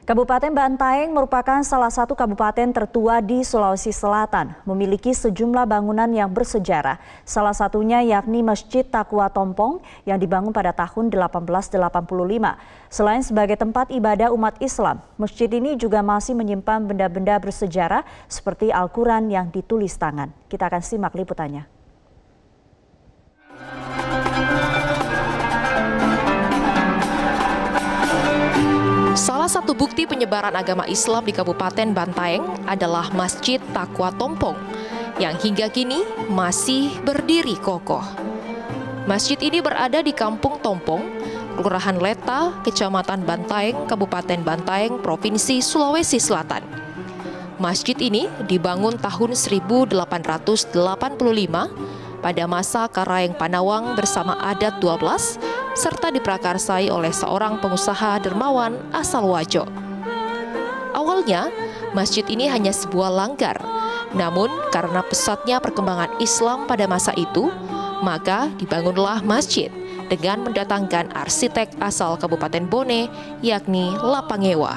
Kabupaten Bantaeng merupakan salah satu kabupaten tertua di Sulawesi Selatan, memiliki sejumlah bangunan yang bersejarah. Salah satunya yakni Masjid Taqwa Tompong yang dibangun pada tahun 1885. Selain sebagai tempat ibadah umat Islam, masjid ini juga masih menyimpan benda-benda bersejarah seperti Al-Quran yang ditulis tangan. Kita akan simak liputannya. Salah satu bukti penyebaran agama Islam di Kabupaten Bantaeng adalah Masjid Taqwa Tompong yang hingga kini masih berdiri kokoh. Masjid ini berada di Kampung Tompong, Kelurahan Leta, Kecamatan Bantaeng, Kabupaten Bantaeng, Provinsi Sulawesi Selatan. Masjid ini dibangun tahun 1885 pada masa Karaeng Panawang bersama adat 12 serta diprakarsai oleh seorang pengusaha dermawan asal Wajo. Awalnya, masjid ini hanya sebuah langgar. Namun, karena pesatnya perkembangan Islam pada masa itu, maka dibangunlah masjid dengan mendatangkan arsitek asal Kabupaten Bone, yakni Lapangewa.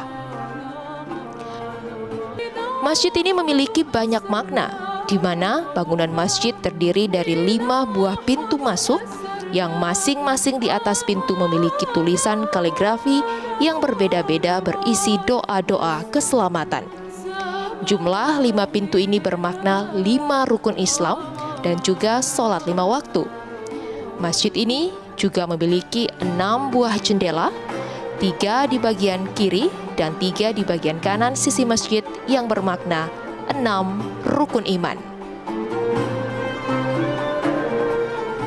Masjid ini memiliki banyak makna, di mana bangunan masjid terdiri dari 5 buah pintu masuk yang masing-masing di atas pintu memiliki tulisan kaligrafi yang berbeda-beda berisi doa-doa keselamatan. Jumlah 5 pintu ini bermakna 5 rukun Islam dan juga sholat 5 waktu. Masjid ini juga memiliki 6 buah jendela, 3 di bagian kiri dan 3 di bagian kanan sisi masjid yang bermakna 6 rukun iman.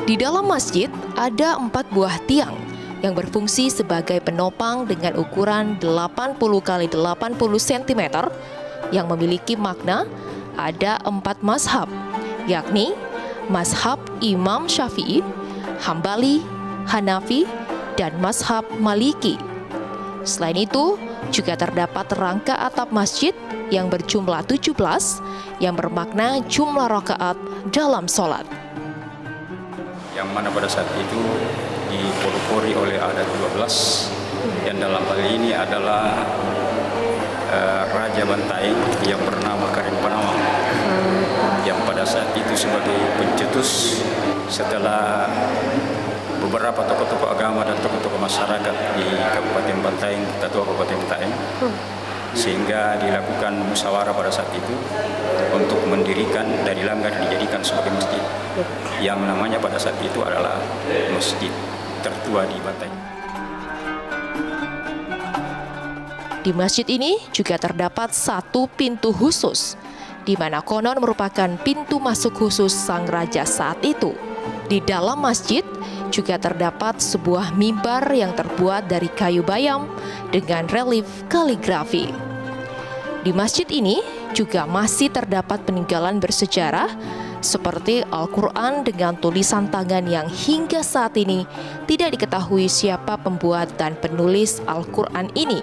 Di dalam masjid ada 4 buah tiang yang berfungsi sebagai penopang dengan ukuran 80 x 80 cm yang memiliki makna ada 4 mazhab, yakni mazhab Imam Syafi'i, Hambali, Hanafi, dan mazhab Maliki. Selain itu, juga terdapat rangka atap masjid yang berjumlah 17 yang bermakna jumlah rakaat dalam sholat. Yang mana pada saat itu dipelopori oleh adat 12 yang dalam hal ini adalah Raja Bantaeng yang bernama Karaeng Panawang yang pada saat itu sebagai pencetus setelah beberapa tokoh-tokoh agama dan tokoh-tokoh masyarakat di Kabupaten Bantaeng, Ketua Kabupaten Bantaeng, sehingga dilakukan musyawarah pada saat itu untuk mendirikan dari langgar dijadikan sebagai masjid yang namanya pada saat itu adalah masjid tertua di Bantaeng. Di masjid ini juga terdapat 1 pintu khusus, di mana konon merupakan pintu masuk khusus sang raja saat itu. Di dalam masjid juga terdapat sebuah mimbar yang terbuat dari kayu bayam dengan relief kaligrafi. Di masjid ini juga masih terdapat peninggalan bersejarah seperti Al-Quran dengan tulisan tangan yang hingga saat ini tidak diketahui siapa pembuat dan penulis Al-Quran ini.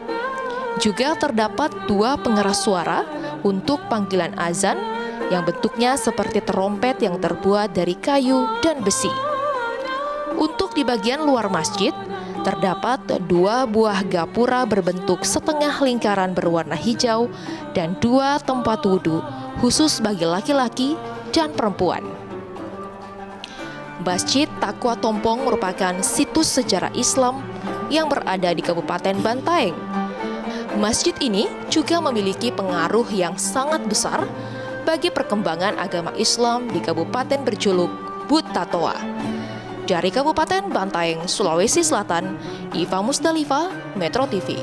Juga terdapat 2 pengeras suara untuk panggilan azan yang bentuknya seperti terompet yang terbuat dari kayu dan besi. Untuk di bagian luar masjid, terdapat 2 buah gapura berbentuk setengah lingkaran berwarna hijau dan 2 tempat wudhu khusus bagi laki-laki dan perempuan. Masjid Taqwa Tompong merupakan situs sejarah Islam yang berada di Kabupaten Bantaeng. Masjid ini juga memiliki pengaruh yang sangat besar bagi perkembangan agama Islam di kabupaten berjuluk Butatoa. Dari Kabupaten Bantaeng, Sulawesi Selatan, Iva Musdalifa, Metro TV.